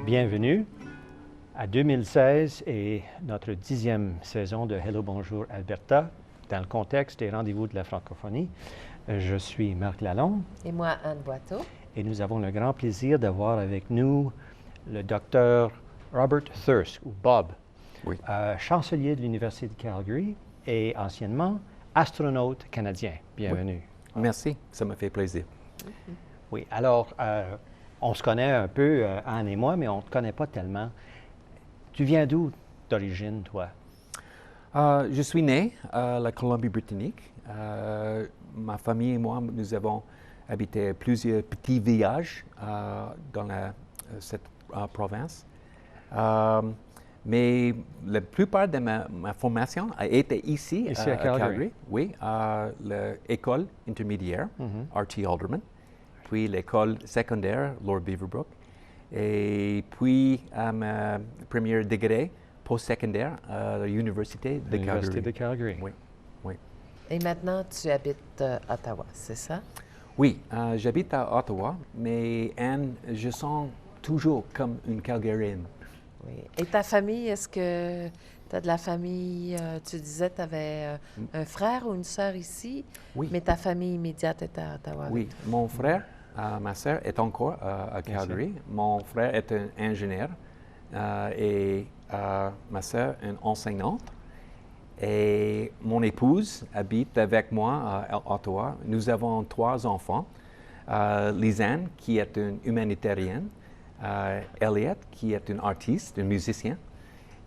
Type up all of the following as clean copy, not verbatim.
Bienvenue à 2016 et notre 10e saison de Hello Bonjour Alberta dans le contexte des rendez-vous de la francophonie. Je suis Marc Lalonde. Et moi, Anne Boiteau. Et nous avons le grand plaisir d'avoir avec nous le docteur Robert Thirsk, ou Bob, oui. Chancelier de l'Université de Calgary et anciennement astronaute canadien. Bienvenue. Oui. Merci, ça me fait plaisir. Oui, alors, on se connaît un peu, Anne et moi, mais on ne te connaît pas tellement. Tu viens d'où d'origine, toi? Je suis né à la Colombie-Britannique. Ma famille et moi, nous avons habité plusieurs petits villages dans cette province. Mais la plupart de ma formation a été ici à Calgary. Oui, à l'école intermédiaire, R.T. Alderman, puis l'école secondaire, Lord Beaverbrook, et puis ma premier degré post-secondaire à l'Université de Calgary. Oui, oui. Et maintenant, tu habites à Ottawa, c'est ça? Oui, j'habite à Ottawa, mais Anne, je sens toujours comme une Calgarienne. Oui. Et ta famille, est-ce que tu as de la famille, tu disais que tu avais un frère ou une sœur ici, oui. Mais ta famille immédiate est à Ottawa? Oui, mon frère, ma sœur est encore à Calgary. Mon frère est un ingénieur et ma sœur une enseignante. Et mon épouse habite avec moi à Ottawa. Nous avons 3 enfants. Lisanne, qui est une humanitarienne. Elliot, qui est un artiste, un musicien.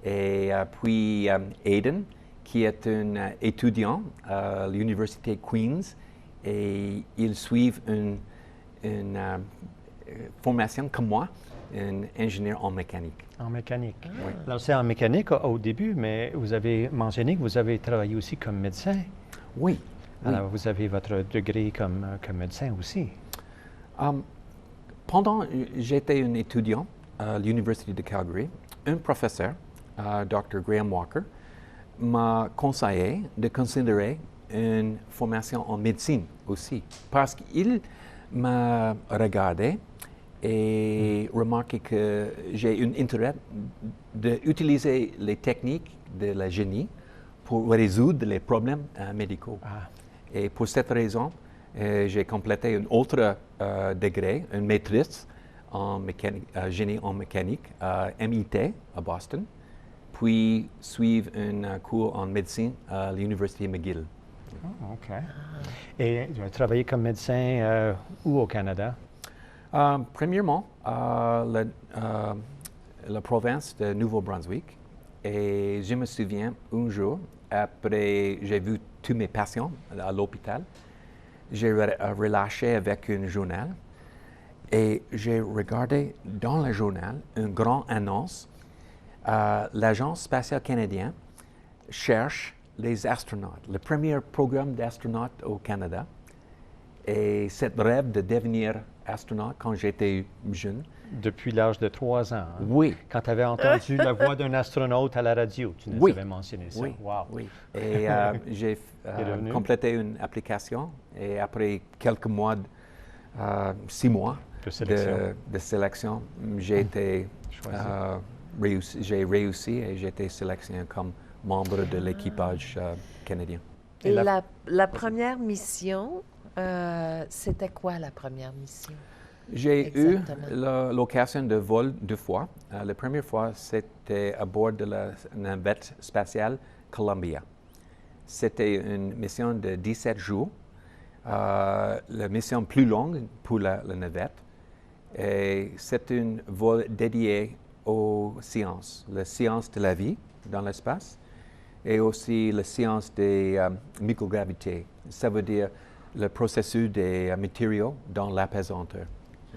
Et puis Aiden, qui est un étudiant à l'Université Queen's. Et ils suivent une formation comme moi, un ingénieur en mécanique. En mécanique. Oui. Alors, c'est en mécanique au début, mais vous avez mentionné que vous avez travaillé aussi comme médecin. Oui. Alors, vous avez votre degré comme médecin aussi. Pendant j'étais un étudiant à l'Université de Calgary, un professeur, Dr. Graham Walker, m'a conseillé de considérer une formation en médecine aussi, parce qu'il m'a regardé et remarqué que j'ai un intérêt d'utiliser les techniques de la génie pour résoudre les problèmes médicaux. Et pour cette raison, j'ai complété un autre degré, une maîtrise en génie en mécanique à MIT à Boston, puis suivre un cours en médecine à l'Université McGill. Oh, OK. Et tu as travaillé comme médecin où au Canada? Premièrement, la province de Nouveau-Brunswick. Et je me souviens, un jour, après j'ai vu tous mes patients à l'hôpital, j'ai relâché avec un journal et j'ai regardé dans le journal une grande annonce. L'Agence spatiale canadienne cherche les astronautes, le premier programme d'astronautes au Canada. Et cette rêve de devenir astronaute quand j'étais jeune. Depuis l'âge de 3 ans. Hein? Oui. Quand tu avais entendu la voix d'un astronaute à la radio, tu nous avais mentionné ça. Oui. Wow. Oui. Et j'ai complété une application et après quelques mois, 6 mois de sélection, j'ai été j'ai réussi et j'ai été sélectionné comme membre de l'équipage canadien. Et la première mission, c'était quoi la première mission? J'ai eu l'occasion de voler 2 fois. La première fois, c'était à bord de la navette spatiale Columbia. C'était une mission de 17 jours, la mission plus longue pour la navette. Et c'est un vol dédié aux sciences, la science de la vie dans l'espace et aussi la science des microgravités. Ça veut dire le processus des matériaux dans l'apesanteur.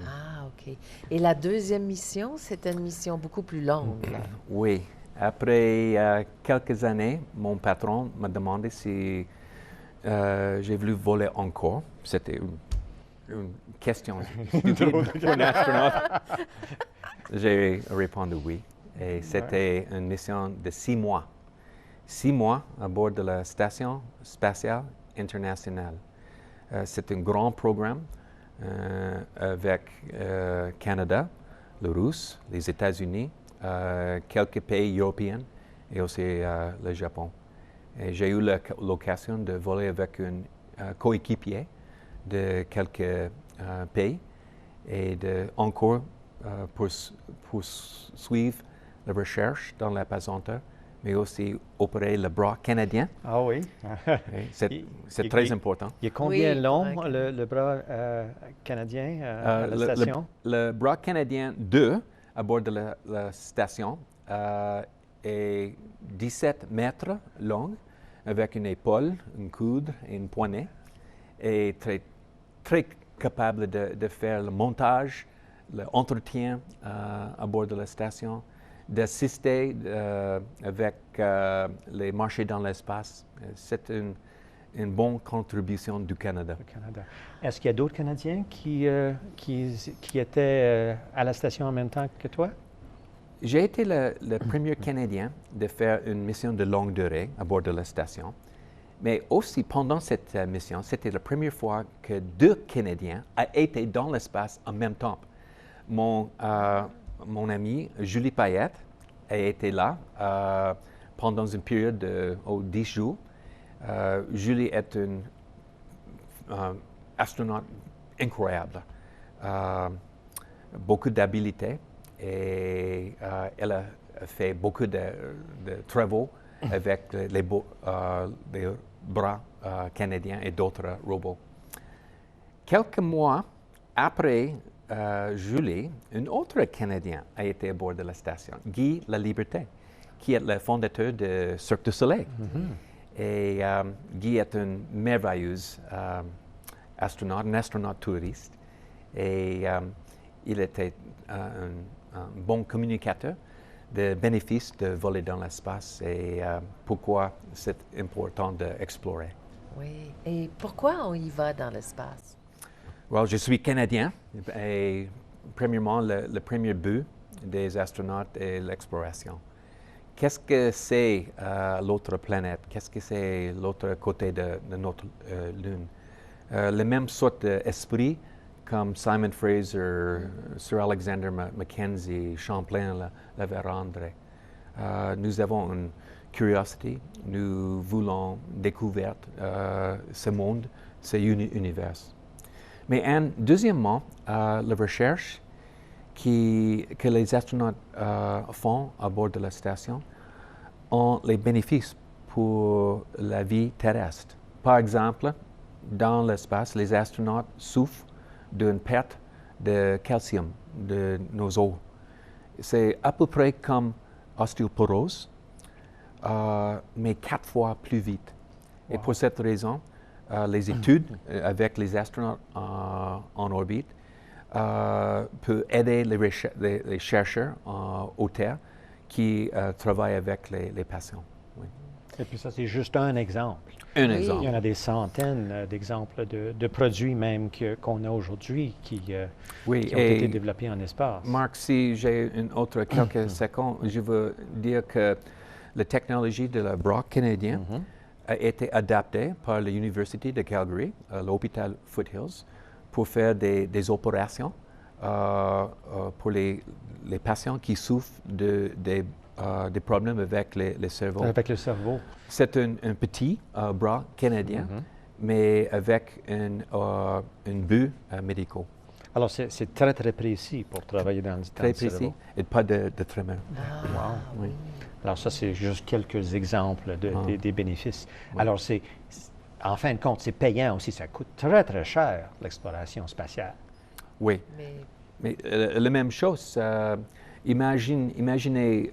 Ah, OK. Et la deuxième mission, c'était une mission beaucoup plus longue. Là. Oui. Après quelques années, mon patron m'a demandé si j'ai voulu voler encore. C'était une question stupide pour un astronaute. J'ai répondu oui. Et c'était une mission de 6 mois. 6 mois à bord de la Station spatiale internationale. C'est un grand programme avec Canada, le Russe, les États-Unis, quelques pays européens et aussi le Japon. Et j'ai eu l'occasion de voler avec un coéquipier de quelques pays et encore poursuivre la recherche dans la pesanteur, mais aussi opérer le bras canadien. Ah oui? C'est très important. Il est combien Oui, long, bras le bras canadien à la station? Le bras canadien 2 à bord de la station est 17 mètres long, avec une épaule, une coude et une poignée, et très, très capable de faire le montage, l'entretien à bord de la station, d'assister avec les marchés dans l'espace. C'est une bonne contribution du Canada. Est-ce qu'il y a d'autres Canadiens qui étaient à la station en même temps que toi? J'ai été le premier Canadien de faire une mission de longue durée à bord de la station. Mais aussi, pendant cette mission, c'était la première fois que 2 Canadiens ont été dans l'espace en même temps. Mon ami Julie Payette a été là pendant une période de 10 jours. Julie est une astronaute incroyable, beaucoup d'habileté et elle a fait beaucoup de travaux avec les bras canadiens et d'autres robots. Quelques mois après Julie, un autre Canadien a été à bord de la station, Guy Laliberté, qui est le fondateur de Cirque du Soleil. Et Guy est un merveilleux astronaute, un astronaute touriste. Et il était un bon communicateur des bénéfices de voler dans l'espace et pourquoi c'est important d'explorer. Oui. Et pourquoi on y va dans l'espace? Well, je suis Canadien et premièrement, le premier but des astronautes est l'exploration. Qu'est-ce que c'est l'autre planète? Qu'est-ce que c'est l'autre côté de notre Lune? La même sorte d'esprit comme Simon Fraser, Sir Alexander Mackenzie, Champlain l'avaient rendu. Nous avons une curiosité, nous voulons découvrir ce monde, ce univers. Mais deuxièmement, la recherche que les astronautes font à bord de la station ont les bénéfices pour la vie terrestre. Par exemple, dans l'espace, les astronautes souffrent d'une perte de calcium de nos os. C'est à peu près comme ostéoporose, mais 4 fois plus vite. Wow. Et pour cette raison, les études avec les astronautes en orbite peuvent aider les chercheurs aux Terre qui travaillent avec les patients. Oui. Et puis ça, c'est juste un exemple. Un exemple. Il y en a des centaines d'exemples de produits même qu'on a aujourd'hui qui ont été développés en espace. Marc, si j'ai quelques secondes, je veux dire que la technologie de la bras canadien a été adaptée par l'Université de Calgary, l'hôpital Foothills, pour faire des opérations pour les patients qui souffrent des problèmes avec le cerveau. Avec le cerveau. C'est un petit bras canadien, mais avec un but médical. Alors, c'est très, très précis pour travailler dans le Très précis et pas de tremor. Wow. Oui. Alors, ça, c'est juste quelques exemples des bénéfices. Oui. Alors, en fin de compte, c'est payant aussi. Ça coûte très, très cher, l'exploration spatiale. Oui. Mais la même chose, imaginez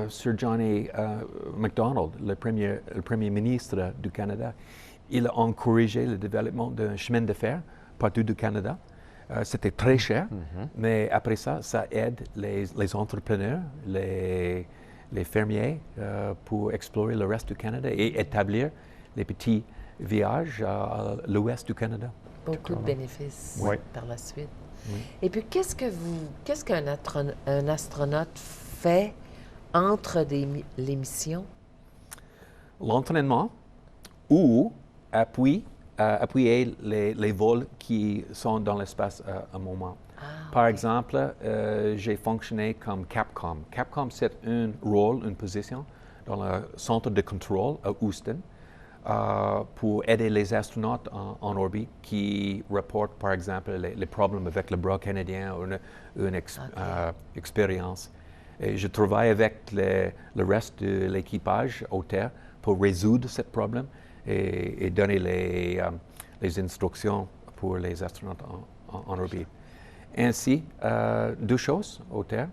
Sir John A. Macdonald, le premier ministre du Canada. Il a encouragé le développement d'un chemin de fer partout du Canada. C'était très cher, mais après ça aide les entrepreneurs, les fermiers pour explorer le reste du Canada et établir les petits villages à l'ouest du Canada. Beaucoup de bénéfices par la suite. Oui. Et puis, qu'est-ce qu'un astronaute fait entre les missions? L'entraînement ou appuyer les vols qui sont dans l'espace à un moment. Par OK. exemple, j'ai fonctionné comme Capcom. Capcom, c'est un rôle, une position dans le centre de contrôle à Houston pour aider les astronautes en orbite qui rapportent, par exemple, les problèmes avec le bras canadien ou une expérience. Et je travaille avec le reste de l'équipage au terre pour résoudre ce problème et donner les instructions pour les astronautes en orbite. Ainsi, deux choses au terre,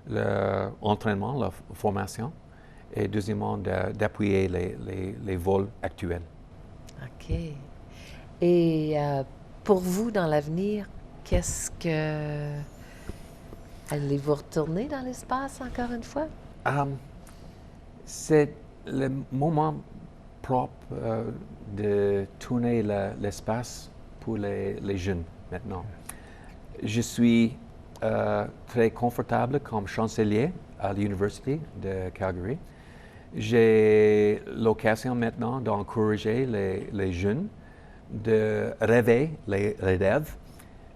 l'entraînement, la formation, et deuxièmement, d'appuyer les vols actuels. OK. Et pour vous, dans l'avenir, qu'est-ce que... Allez-vous retourner dans l'espace encore une fois? C'est le moment propre de tourner l'espace pour les jeunes maintenant. Je suis très confortable comme chancelier à l'Université de Calgary. J'ai l'occasion maintenant d'encourager les jeunes de rêver les rêves,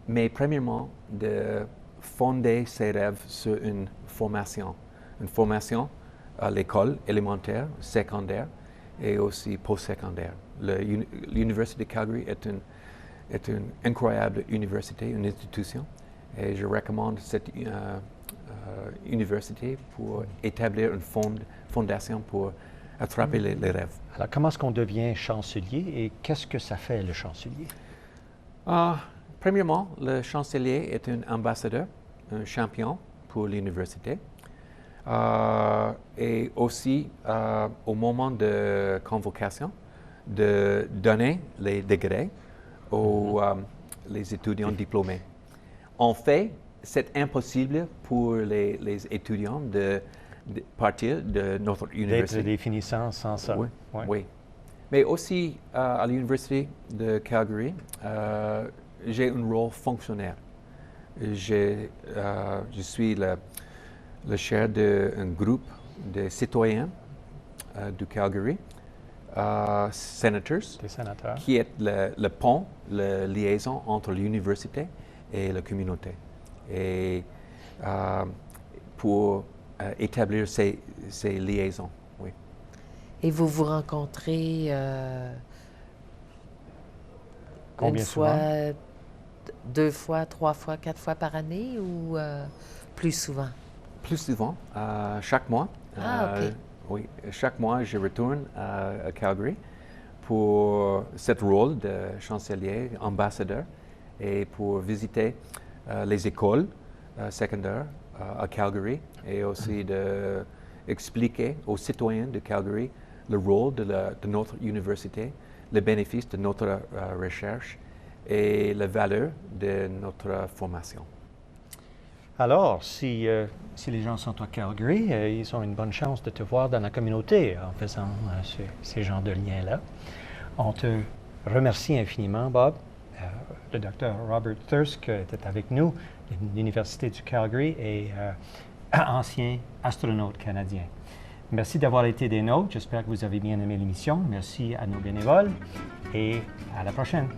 mais premièrement de fonder ces rêves sur une formation à l'école élémentaire, secondaire et aussi post-secondaire. L'Université de Calgary est une incroyable université, une institution, et je recommande cette université pour établir une fondation pour attraper les rêves. Alors, comment est-ce qu'on devient chancelier et qu'est-ce que ça fait, le chancelier? Premièrement, le chancelier est un ambassadeur, un champion pour l'université. Et aussi, au moment de convocation, de donner les degrés aux les étudiants diplômés. En fait, c'est impossible pour les étudiants de partir de notre université. D'être des finissants sans ça. Oui, Ouais. oui. Mais aussi, à l'Université de Calgary, j'ai un rôle fonctionnaire. Je suis le chef d'un groupe de citoyens du Calgary, senators, Des sénateurs. qui est le pont, la liaison entre l'université et la communauté. Et pour établir ces liaisons, oui. Et vous vous rencontrez Combien une souvent? fois, deux fois, trois fois, quatre fois par année ou plus souvent? Plus souvent, chaque mois. Ah, OK. Oui, chaque mois, je retourne à Calgary pour ce rôle de chancelier, ambassadeur, et pour visiter les écoles secondaires à Calgary et aussi d'expliquer aux citoyens de Calgary le rôle de notre université, les bénéfices de notre recherche et la valeur de notre formation. Alors, si les gens sont à Calgary, ils ont une bonne chance de te voir dans la communauté en faisant ces genres de liens-là. On te remercie infiniment, Bob. Le docteur Robert Thirsk était avec nous, de l'Université du Calgary et ancien astronaute canadien. Merci d'avoir été des nôtres. J'espère que vous avez bien aimé l'émission. Merci à nos bénévoles et à la prochaine.